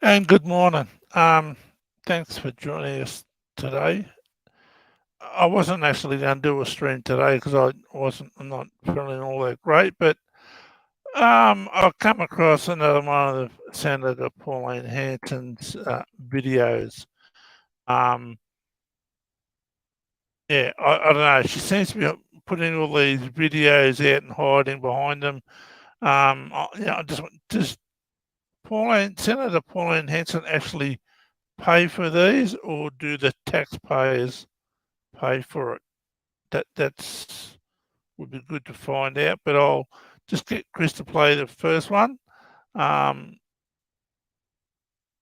And good morning. Thanks for joining us today. I wasn't actually going to do a stream today because I'm not feeling all that great, but I've come across another one of Senator Pauline Hanson's videos. I don't know. She seems to be putting all these videos out and hiding behind them. Does Senator Pauline Hanson actually pay for these, or do the taxpayers pay for it? That's would be good to find out. But I'll just get Chris to play the first one.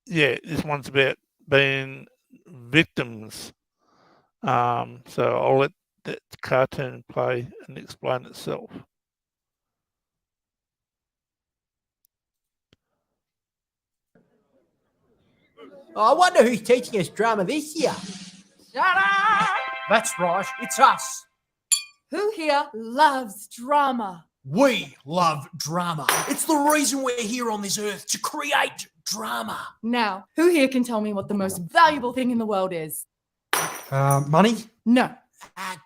This one's about being victims. So I'll let that cartoon play and explain itself. I wonder who's teaching us drama this year. Shut up! That's right, it's us. Who here loves drama? We love drama. It's the reason we're here on this earth, to create drama. Now, who here can tell me what the most valuable thing in the world is? Money? No.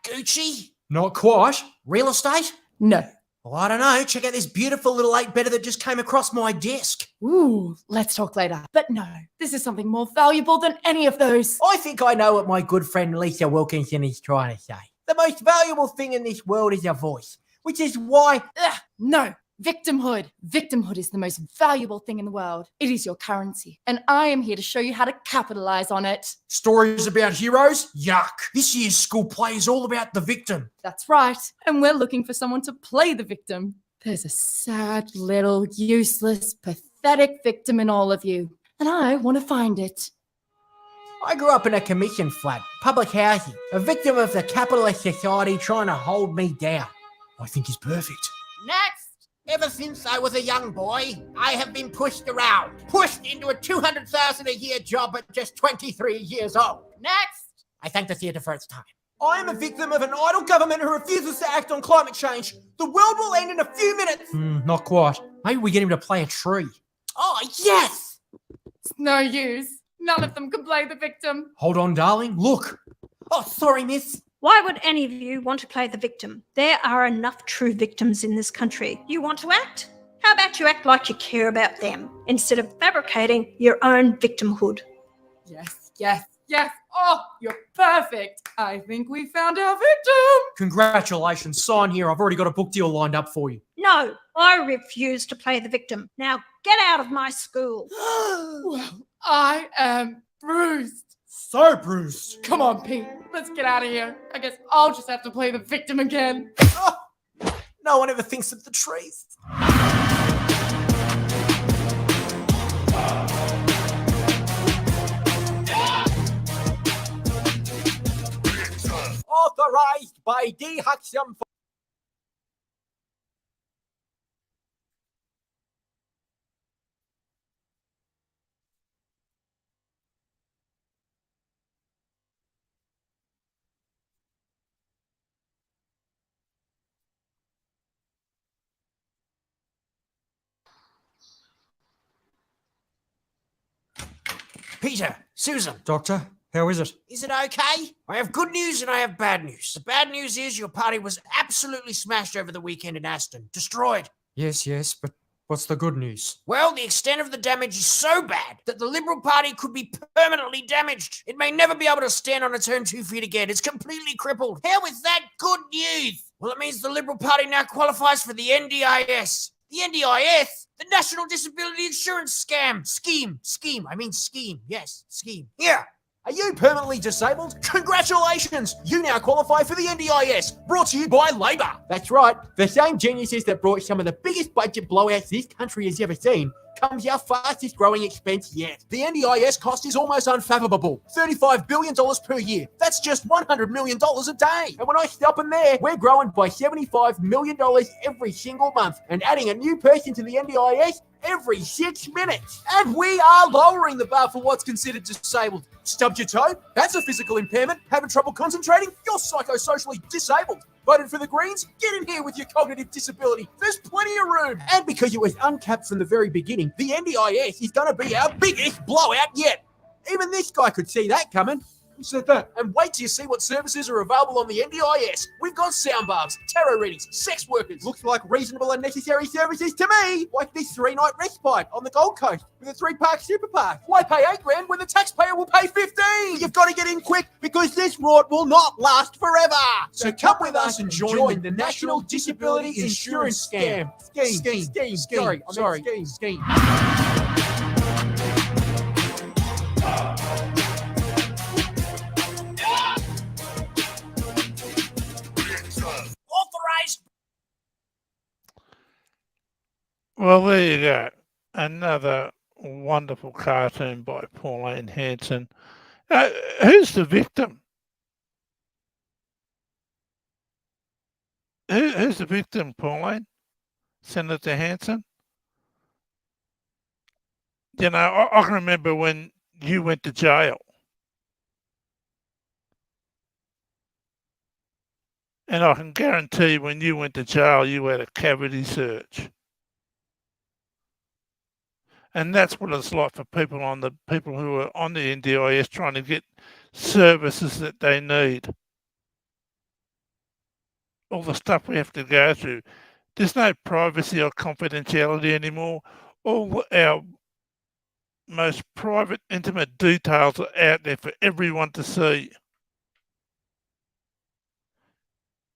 Gucci? Not quite. Real estate? No. Well, I don't know. Check out this beautiful little 8-bedder that just came across my desk. Ooh, let's talk later. But no, this is something more valuable than any of those. I think I know what my good friend Lisa Wilkinson is trying to say. The most valuable thing in this world is your voice, which is why... No. Victimhood. Victimhood is the most valuable thing in the world. It is your currency, and I am here to show you how to capitalize on it. Stories about heroes? Yuck. This year's school play is all about the victim. That's right, and we're looking for someone to play the victim. There's a sad, little, useless, pathetic victim in all of you, and I want to find it. I grew up in a commission flat, public housing, a victim of the capitalist society trying to hold me down. I think he's perfect. Next! Ever since I was a young boy, I have been pushed around. Pushed into a $200,000 a year job at just 23 years old. Next! I thank the theatre for its time. I am a victim of an idle government who refuses to act on climate change. The world will end in a few minutes. Not quite. Maybe we get him to play a tree. Oh, yes! It's no use. None of them can play the victim. Hold on, darling. Look. Oh, sorry, miss. Why would any of you want to play the victim? There are enough true victims in this country. You want to act? How about you act like you care about them instead of fabricating your own victimhood? Yes, yes, yes. Oh, you're perfect. I think we found our victim. Congratulations. Sign here. I've already got a book deal lined up for you. No, I refuse to play the victim. Now get out of my school. Well, I am bruised. So bruised. Come on, Pete. Let's get out of here. I guess I'll just have to play the victim again. Oh, no one ever thinks of the trees. Authorized by D. Huxham. Peter, Susan. Doctor, how is it? Is it okay? I have good news and I have bad news. The bad news is your party was absolutely smashed over the weekend in Aston. Destroyed. Yes, but what's the good news? Well, the extent of the damage is so bad that the Liberal Party could be permanently damaged. It may never be able to stand on its own 2 feet again. It's completely crippled. How is that good news? Well, it means the Liberal Party now qualifies for the NDIS. The NDIS? The National Disability Insurance Scheme. Yes, scheme. Yeah. Are you permanently disabled? Congratulations! You now qualify for the NDIS, brought to you by Labor. That's right. The same geniuses that brought some of the biggest budget blowouts this country has ever seen comes our fastest growing expense yet. The NDIS cost is almost unfathomable. $35 billion per year. That's just $100 million a day. And when I stop in there, we're growing by $75 million every single month. And adding a new person to the NDIS every 6 minutes. And we are lowering the bar for what's considered disabled. Stubbed your toe? That's a physical impairment. Having trouble concentrating? You're psychosocially disabled. Voted for the Greens? Get in here with your cognitive disability. There's plenty of room. And because it was uncapped from the very beginning, the NDIS is going to be our biggest blowout yet. Even this guy could see that coming. Who said that? And wait till you see what services are available on the NDIS. We've got sound baths, tarot readings, sex workers. Looks like reasonable and necessary services to me. Like this 3-night respite on the Gold Coast with a 3-park super park. Why pay $8,000 when the taxpayer will pay $15,000? You've got to get in quick because this rort will not last forever. So come with us and join the National Disability Insurance Scam. Scheme. Authorized. Well, there you go. Another wonderful cartoon by Pauline Hanson. Who's the victim? Who's the victim, Pauline? Senator Hanson? You know, I can remember when you went to jail. And I can guarantee when you went to jail, you had a cavity search. And that's what it's like for people who are on the NDIS trying to get services that they need. All the stuff we have to go through. There's no privacy or confidentiality anymore. All our most private, intimate details are out there for everyone to see.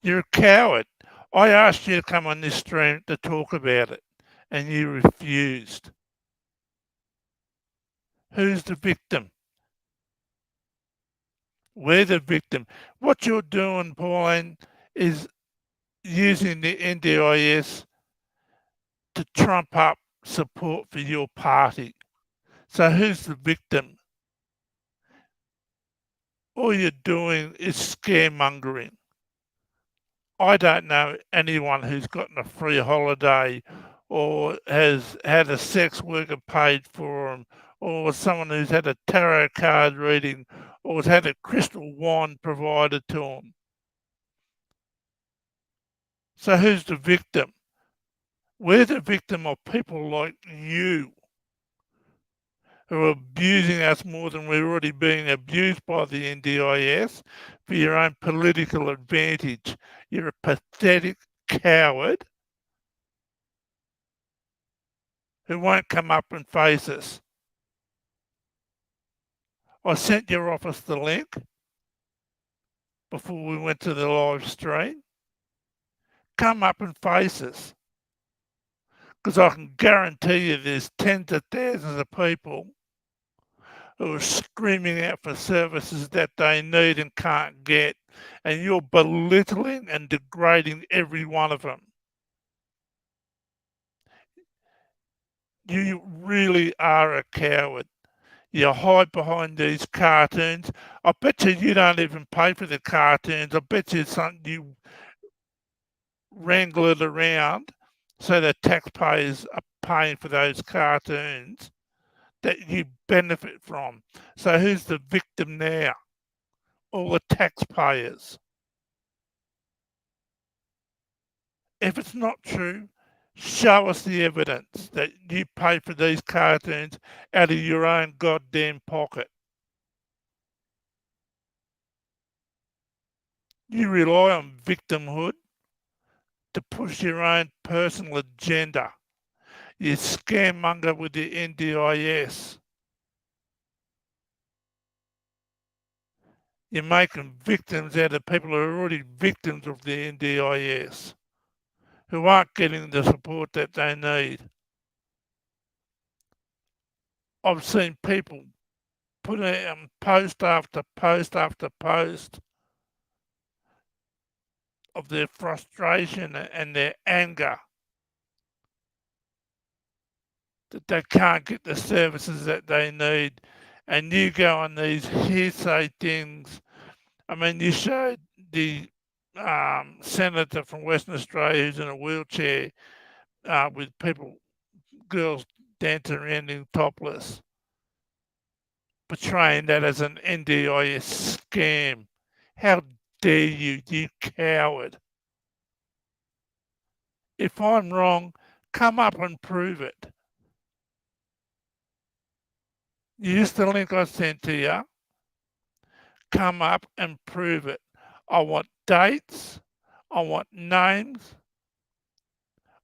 You're a coward. I asked you to come on this stream to talk about it, and you refused. Who's the victim? We're the victim. What you're doing, Pauline, is using the NDIS to trump up support for your party. So who's the victim? All you're doing is scaremongering. I don't know anyone who's gotten a free holiday or has had a sex worker paid for them, or someone who's had a tarot card reading or has had a crystal wand provided to them. So who's the victim? We're the victim of people like you who are abusing us more than we're already being abused by the NDIS for your own political advantage. You're a pathetic coward who won't come up and face us. I sent your office the link before we went to the live stream. Come up and face us. Because I can guarantee you there's tens of thousands of people who are screaming out for services that they need and can't get. And you're belittling and degrading every one of them. You really are a coward. You hide behind these cartoons. I bet you don't even pay for the cartoons. I bet you you wrangle it around so the taxpayers are paying for those cartoons that you benefit from. So who's the victim now? All the taxpayers. If it's not true, show us the evidence that you pay for these cartoons out of your own goddamn pocket. You rely on victimhood to push your own personal agenda. You scaremonger with the NDIS. You're making victims out of people who are already victims of the NDIS, who aren't getting the support that they need. I've seen people put out post after post after post of their frustration and their anger that they can't get the services that they need. And you go on these hearsay things. I mean, you showed the senator from Western Australia who's in a wheelchair with girls dancing around in topless, portraying that as an NDIS scam. How dare you, you coward? If I'm wrong, come up and prove it. Use the link I sent to you. Come up and prove it. I want dates. I want names.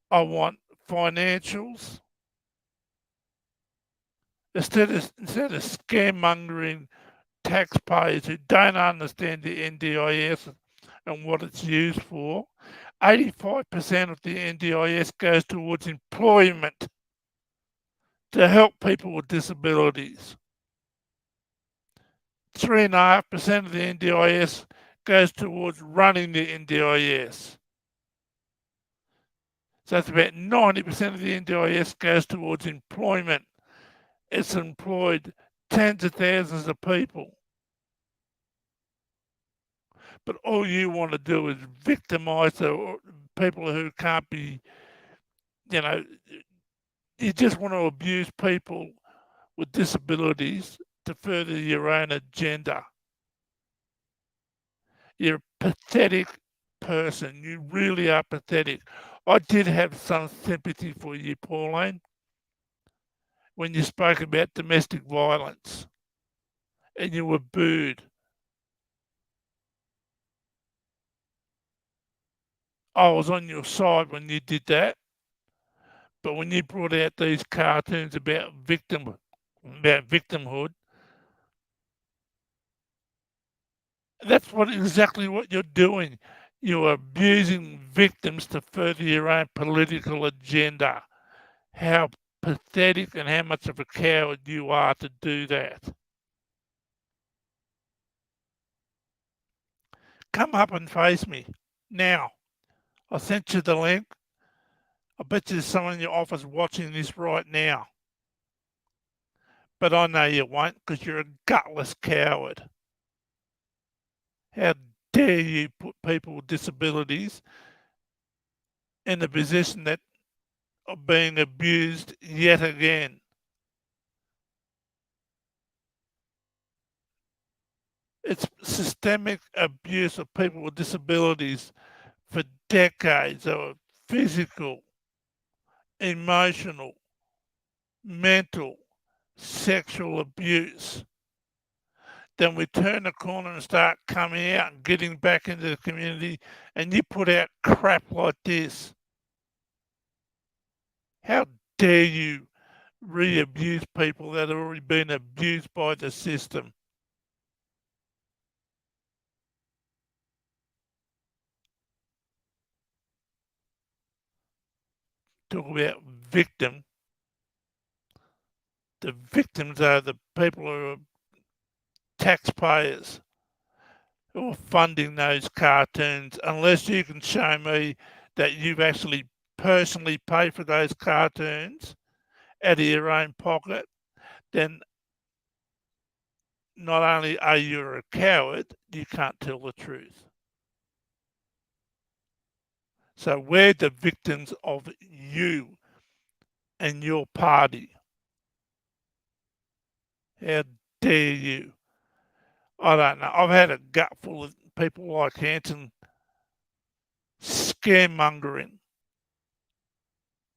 I want financials. Instead of scaremongering taxpayers who don't understand the NDIS and what it's used for, 85% of the NDIS goes towards employment to help people with disabilities. 3.5% of the NDIS goes towards running the NDIS. So it's about 90% of the NDIS goes towards employment. It's employed tens of thousands of people. But all you want to do is victimize the people who can't be, you just want to abuse people with disabilities to further your own agenda. You're a pathetic person. You really are pathetic. I did have some sympathy for you, Pauline, when you spoke about domestic violence and you were booed. I was on your side when you did that. But when you brought out these cartoons about victimhood, that's exactly what you're doing. You're abusing victims to further your own political agenda. How pathetic and how much of a coward you are to do that. Come up and face me now. I sent you the link. I bet you there's someone in your office watching this right now. But I know you won't because you're a gutless coward. How dare you put people with disabilities in a position that are being abused yet again? It's systemic abuse of people with disabilities for decades of physical, emotional, mental, sexual abuse. Then we turn the corner and start coming out and getting back into the community, and you put out crap like this. How dare you re-abuse people that have already been abused by the system? Talk about victim. The victims are the people who are taxpayers who are funding those cartoons. Unless you can show me that you've actually personally paid for those cartoons out of your own pocket, then not only are you a coward, you can't tell the truth. So we're the victims of you and your party. How dare you? I don't know. I've had a gut full of people like Hanson scaremongering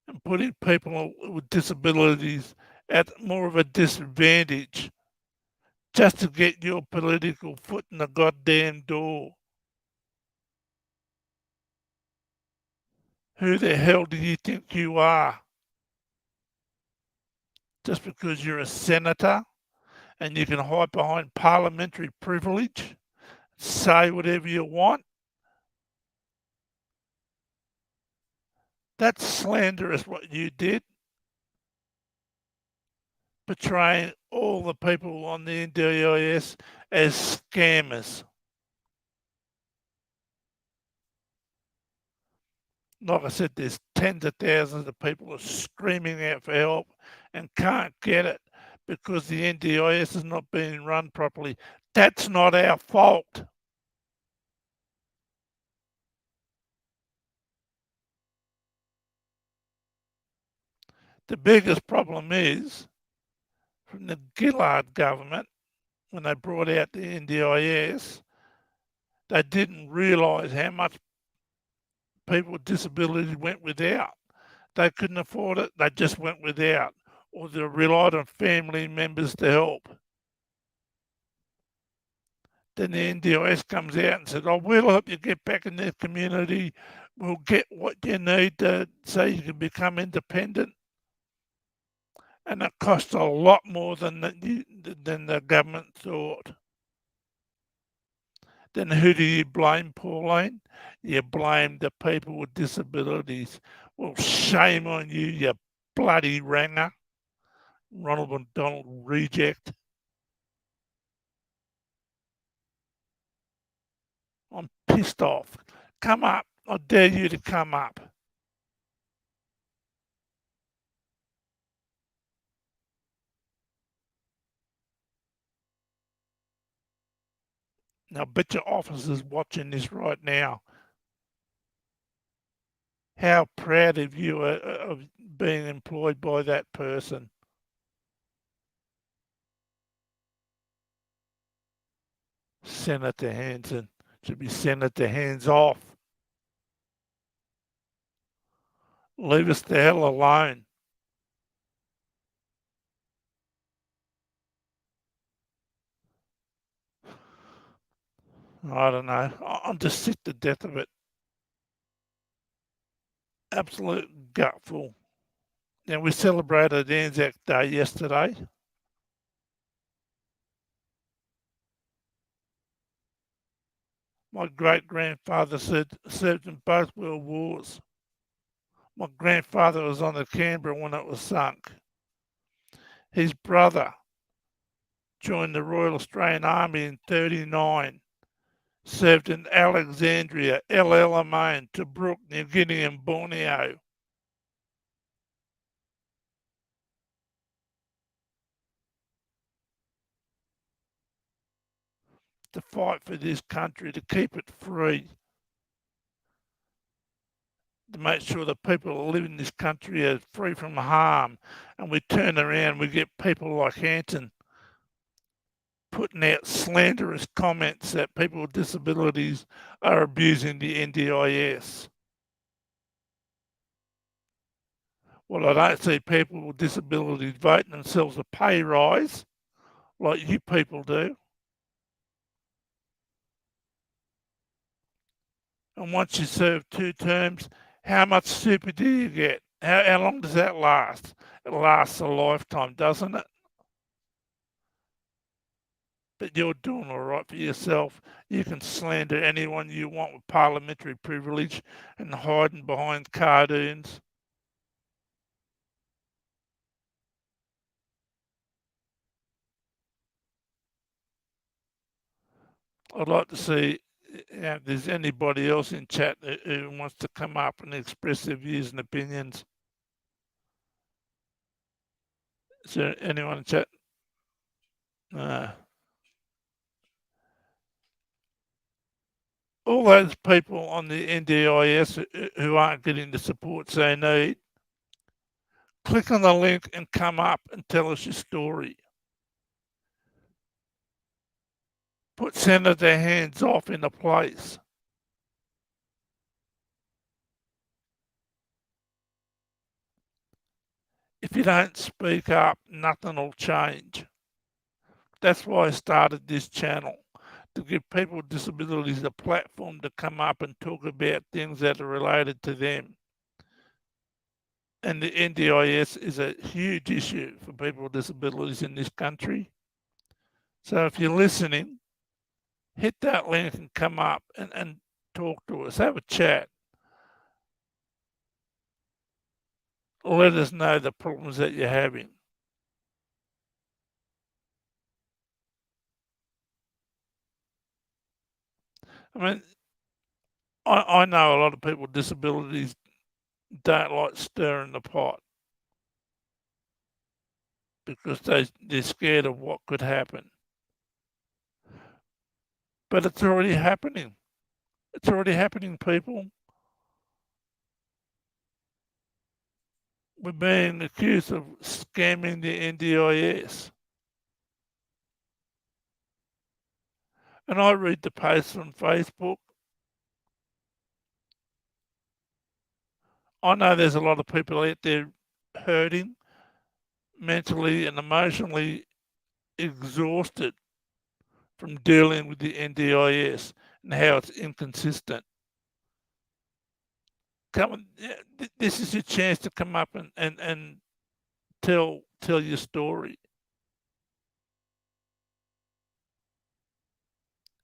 and putting people with disabilities at more of a disadvantage just to get your political foot in the goddamn door. Who the hell do you think you are? Just because you're a senator and you can hide behind parliamentary privilege, say whatever you want? That's slanderous what you did. Portraying all the people on the NDIS as scammers. Like I said, there's tens of thousands of people who are screaming out for help and can't get it because the NDIS is not being run properly. That's not our fault. The biggest problem is from the Gillard government, when they brought out the NDIS, they didn't realise how much people with disabilities went without. They couldn't afford it, they just went without, or they relied on family members to help. Then the NDIS comes out and said, oh, we'll help you get back in the community. We'll get what you need so you can become independent. And it costs a lot more than the government thought. Then who do you blame, Pauline? You blame the people with disabilities. Well, shame on you, you bloody ranger. Ronald McDonald reject. I'm pissed off. Come up. I dare you to come up. Now, I bet your officer's watching this right now. How proud of you of being employed by that person. Senator Hanson should be Senator hands off. Leave us the hell alone. I don't know. I'm just sick to death of it. Absolute gutful. Now, we celebrated Anzac Day yesterday. My great-grandfather served in both world wars. My grandfather was on the Canberra when it was sunk. His brother joined the Royal Australian Army in 1939, served in Alexandria, El Alamein, Tobruk, New Guinea and Borneo. To fight for this country, to keep it free, to make sure the people that live in this country are free from harm. And we turn around, we get people like Hanson putting out slanderous comments that people with disabilities are abusing the NDIS. Well, I don't see people with disabilities voting themselves a pay rise like you people do. And once you serve 2 terms, how much super do you get? How long does that last? It lasts a lifetime, doesn't it? But you're doing all right for yourself. You can slander anyone you want with parliamentary privilege and hiding behind cartoons. I'd like to see if there's anybody else in chat who wants to come up and express their views and opinions. Is there anyone in chat? All those people on the NDIS who aren't getting the supports they need, click on the link and come up and tell us your story. Put Senator hands off in a place. If you don't speak up, nothing will change. That's why I started this channel, to give people with disabilities a platform to come up and talk about things that are related to them. And the NDIS is a huge issue for people with disabilities in this country. So if you're listening, hit that link and come up and talk to us, have a chat. Let us know the problems that you're having. I mean, I know a lot of people with disabilities don't like stirring the pot because they're scared of what could happen. But it's already happening. It's already happening, people. we're being accused of scamming the NDIS. And I read the posts on Facebook. I know there's a lot of people out there hurting, mentally and emotionally exhausted from dealing with the NDIS and how it's inconsistent. This is your chance to come up and tell your story.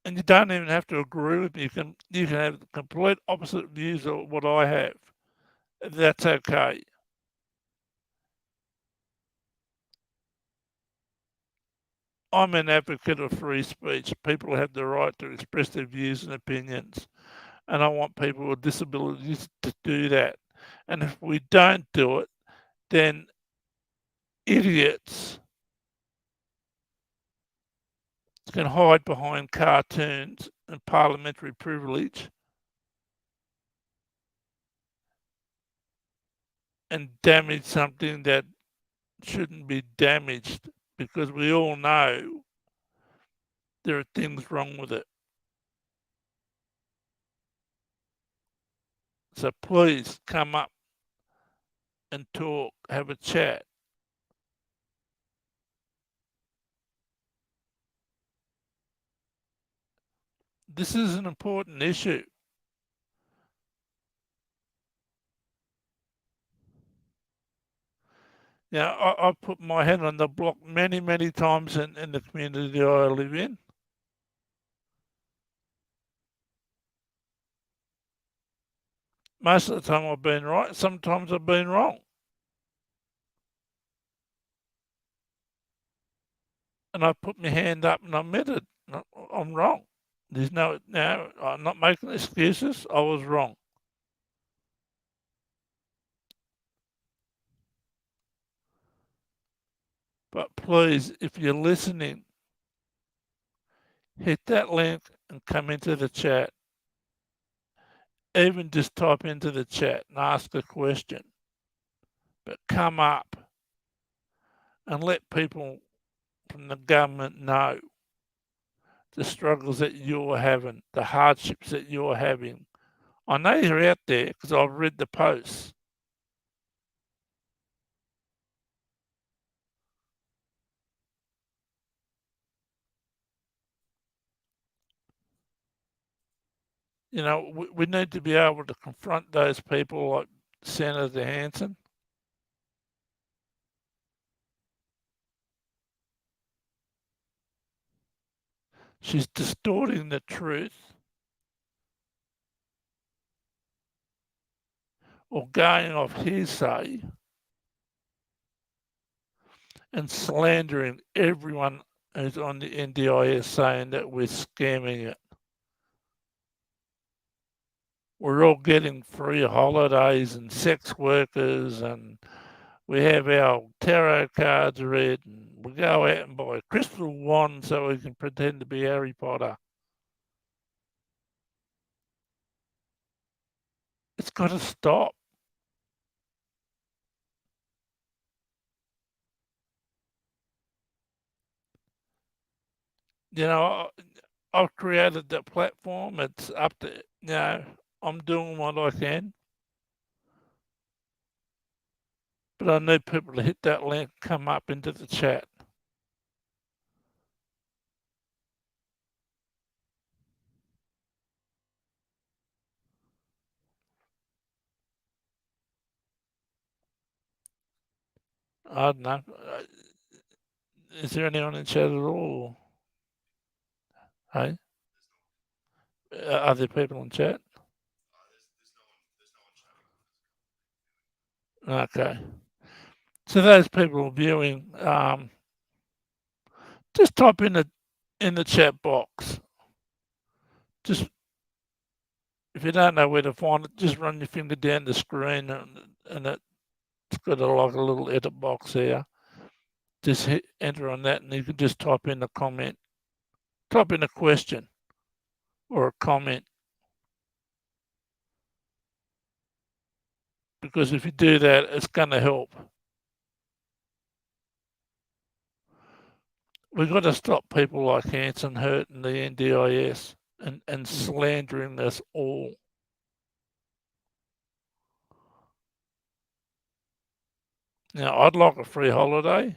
And you don't even have to agree with me. You can have complete opposite views of what I have. That's okay. I'm an advocate of free speech. People have the right to express their views and opinions. And I want people with disabilities to do that. And if we don't do it, then idiots can hide behind cartoons and parliamentary privilege and damage something that shouldn't be damaged, because we all know there are things wrong with it. So please come up and talk, have a chat. This is an important issue. Now, I've put my head on the block many, many times in the community I live in. Most of the time I've been right, sometimes I've been wrong. And I put my hand up and I admitted I'm wrong. There's no, I'm not making excuses. I was wrong. But please, if you're listening, hit that link and come into the chat. Even just type into the chat and ask a question. But come up and let people from the government know the struggles that you're having, the hardships that you're having. I know you're out there because I've read the posts. You know, we need to be able to confront those people like Senator Hanson. She's distorting the truth or going off hearsay and slandering everyone who's on the NDIS, saying that we're scamming it. We're all getting free holidays and sex workers, and we have our tarot cards read, and we go out and buy a crystal wand so we can pretend to be Harry Potter. It's got to stop. You know, I've created that platform. It's up to, I'm doing what I can. But I need people to hit that link, come up into the chat. I don't know. Is there anyone in chat at all? Hey? Are there people in chat? Okay. So those people viewing, just type in the chat box. Just, if you don't know where to find it, just run your finger down the screen and it's got like a little edit box here. Just hit enter on that and you can just type in a comment. Type in a question or a comment. because if you do that, it's going to help. We've got to stop people like Hanson hurting the NDIS and slandering us all. Now, I'd like a free holiday.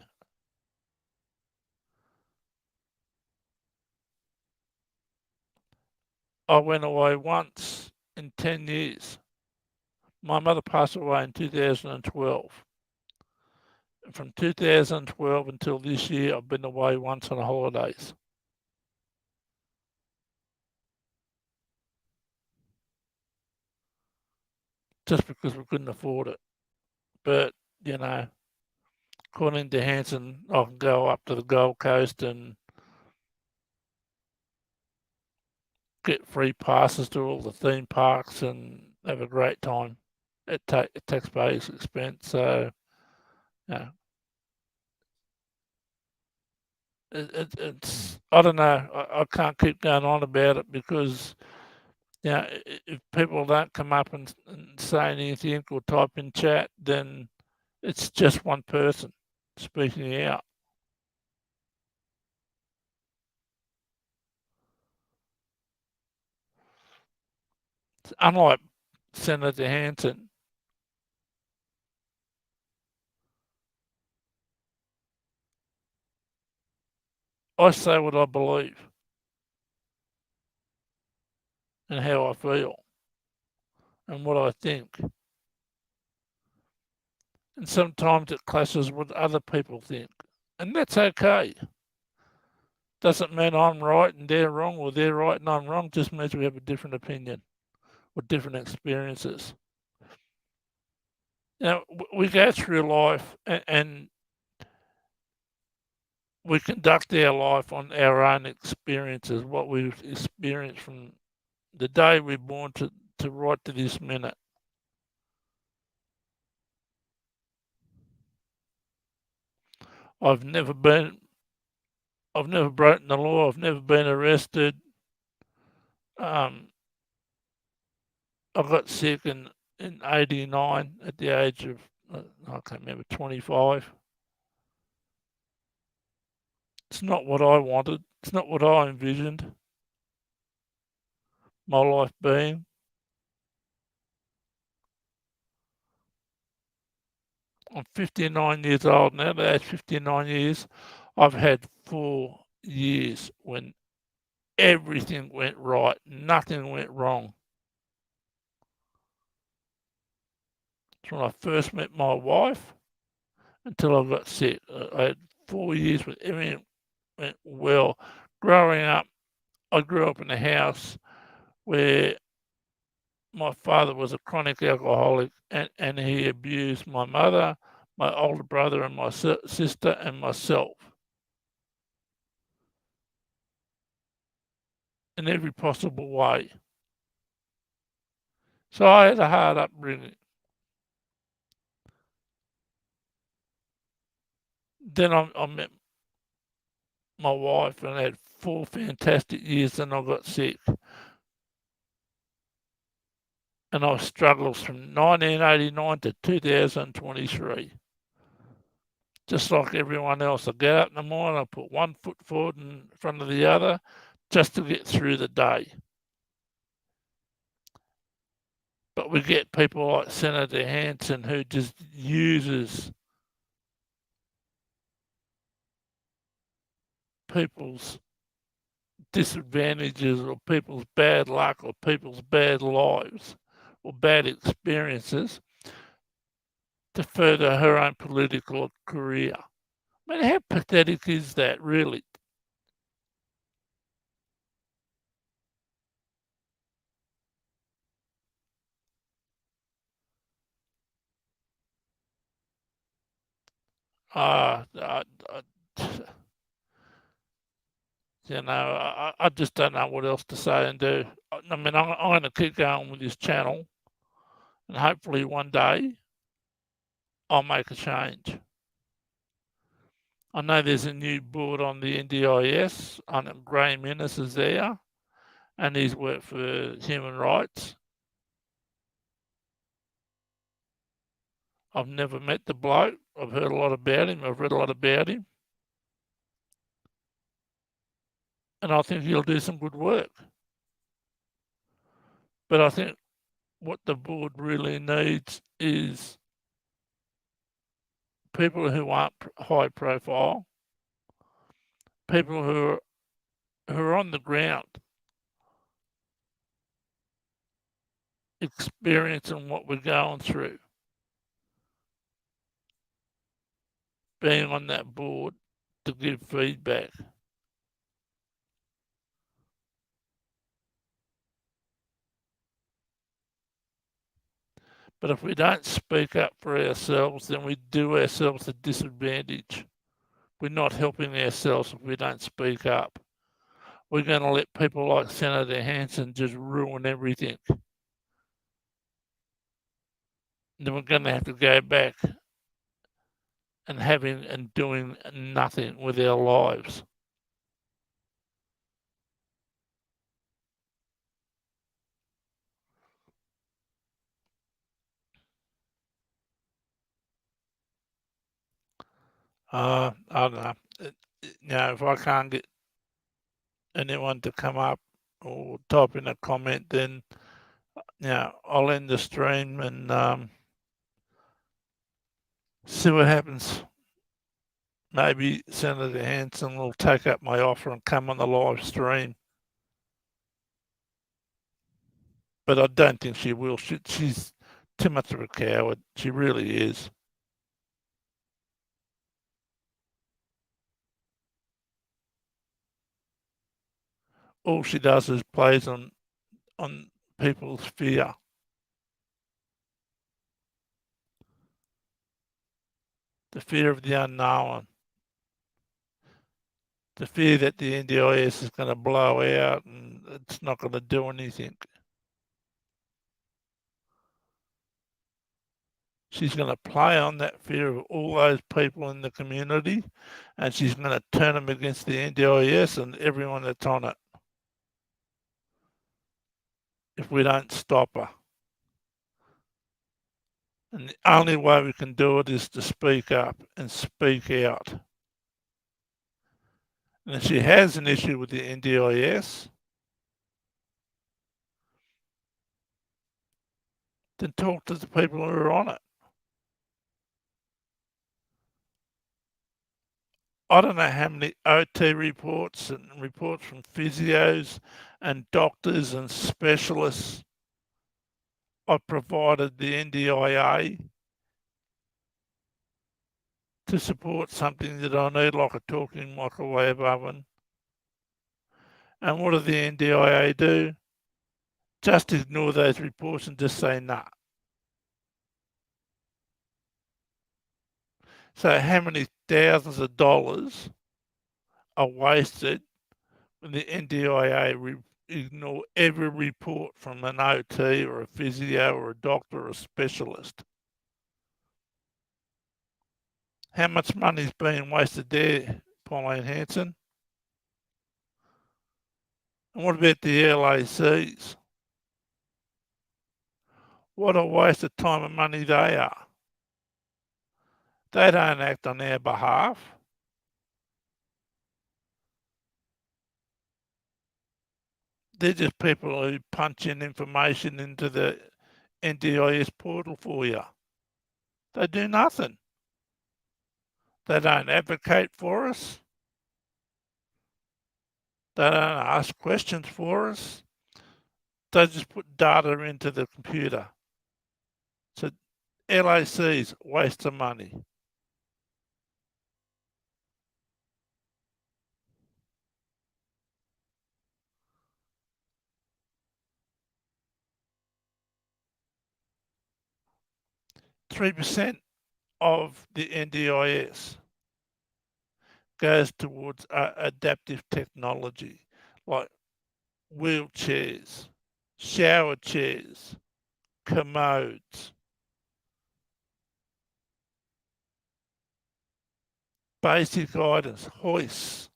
I went away once in 10 years. My mother passed away in 2012. From 2012 until this year, I've been away once on holidays. Just because we couldn't afford it. But, you know, according to Hanson, I can go up to the Gold Coast and get free passes to all the theme parks and have a great time at taxpayers' expense. So, yeah, it's I don't know. I can't keep going on about it because, you know, if people don't come up and say anything or type in chat, then it's just one person speaking out. Unlike Senator Hanson, I say what I believe and how I feel and what I think. And sometimes it clashes with other people think. And that's okay. Doesn't mean I'm right and they're wrong, or they're right and I'm wrong. Just means we have a different opinion or different experiences. Now, we go through life and we conduct our life on our own experiences, what we've experienced from the day we're born to right to this minute. I've never broken the law. I've never been arrested. I got sick in 89 at the age of, I can't remember, 25. It's not what I wanted. It's not what I envisioned my life being. I'm 59 years old now. At age 59 years, I've had 4 years when everything went right. Nothing went wrong. It's when I first met my wife until I got sick. I had 4 years when everything went well. Growing up, I grew up in a house where my father was a chronic alcoholic and he abused my mother, my older brother, and my sister, and myself in every possible way. So I had a hard upbringing. Then I met my wife and I had 4 fantastic years, then I got sick. And I struggled from 1989 to 2023. Just like everyone else, I get up in the morning, I put one foot forward in front of the other just to get through the day. But we get people like Senator Hanson who just uses people's disadvantages or people's bad luck or people's bad lives or bad experiences to further her own political career. I mean, how pathetic is that, really? You know, I just don't know what else to say and do. I mean, I'm going to keep going with this channel, and hopefully one day I'll make a change. I know there's a new board on the NDIS, and Graham Innes is there, and he's worked for human rights. I've never met the bloke. I've heard a lot about him. I've read a lot about him. And I think he'll do some good work. But I think what the board really needs is people who aren't high profile, people who are on the ground, experiencing what we're going through, being on that board to give feedback. But if we don't speak up for ourselves, then we do ourselves a disadvantage. We're not helping ourselves if we don't speak up. We're going to let people like Senator Hanson just ruin everything. Then we're going to have to go back and having and doing nothing with our lives. I don't know. If I can't get anyone to come up or type in a comment, then I'll end the stream and see what happens. Maybe Senator Hanson will take up my offer and come on the live stream. But I don't think she will. She's too much of a coward. She really is. All she does is plays on people's fear. The fear of the unknown. The fear that the NDIS is going to blow out and it's not going to do anything. She's going to play on that fear of all those people in the community, and she's going to turn them against the NDIS and everyone that's on it if we don't stop her. And the only way we can do it is to speak up and speak out. And if she has an issue with the NDIS, then talk to the people who are on it. I don't know how many OT reports and reports from physios and doctors and specialists I provided the NDIA to support something that I need, like a talking microwave oven. And what do the NDIA do? Just ignore those reports and just say nah. So how many thousands of dollars are wasted when the NDIA ignore every report from an OT or a physio or a doctor or a specialist? How much money is being wasted there, Pauline Hanson? And what about the LACs? What a waste of time and money they are. They don't act on our behalf. They're just people who punch in information into the NDIS portal for you. They do nothing. They don't advocate for us. They don't ask questions for us. They just put data into the computer. So LACs, waste of money. %3 of the NDIS goes towards adaptive technology like wheelchairs, shower chairs, commodes, basic items, hoists.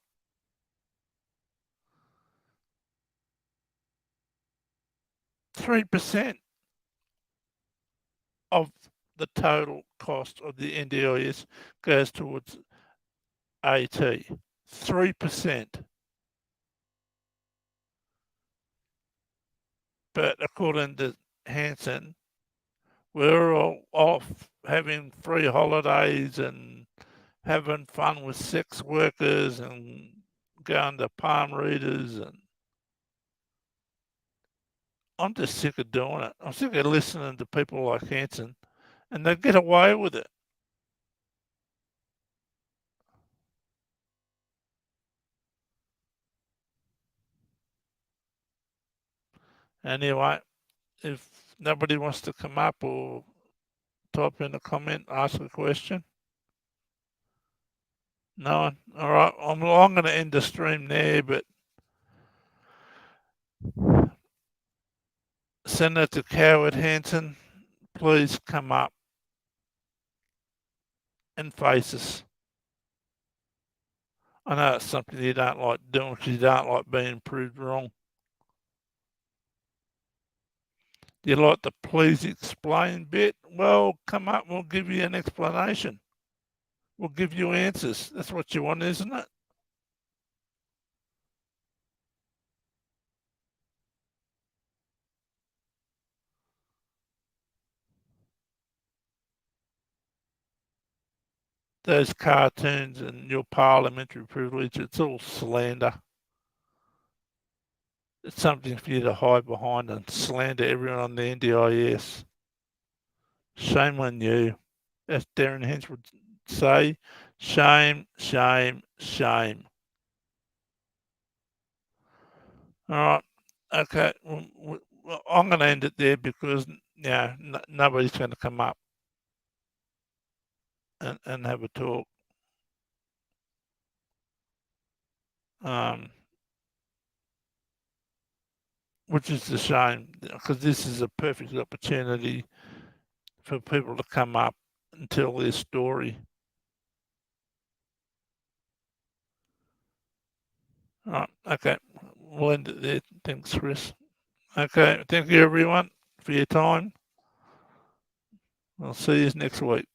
%3 of the total cost of the NDIS goes towards AT. 3%. But according to Hanson, we're all off having free holidays and having fun with sex workers and going to palm readers, and I'm just sick of doing it. I'm sick of listening to people like Hanson, and they get away with it. Anyway, if nobody wants to come up or type in a comment, ask a question. No one? All right, I'm going to end the stream there, but Senator Coward Hanson, please come up and face us. I know it's something you don't like doing because you don't like being proved wrong. You like the please explain bit? Well, come up and we'll give you an explanation. We'll give you answers. That's what you want, isn't it? Those cartoons and your parliamentary privilege, it's all slander. It's something for you to hide behind and slander everyone on the NDIS. Shame on you. As Darren Hens would say, shame, shame, shame. All right. Okay. Well, I'm going to end it there because nobody's going to come up and have a talk. Which is a shame because this is a perfect opportunity for people to come up and tell their story. All right. Okay. We'll end it there. Thanks, Chris. Okay. Thank you, everyone, for your time. I'll see you next week.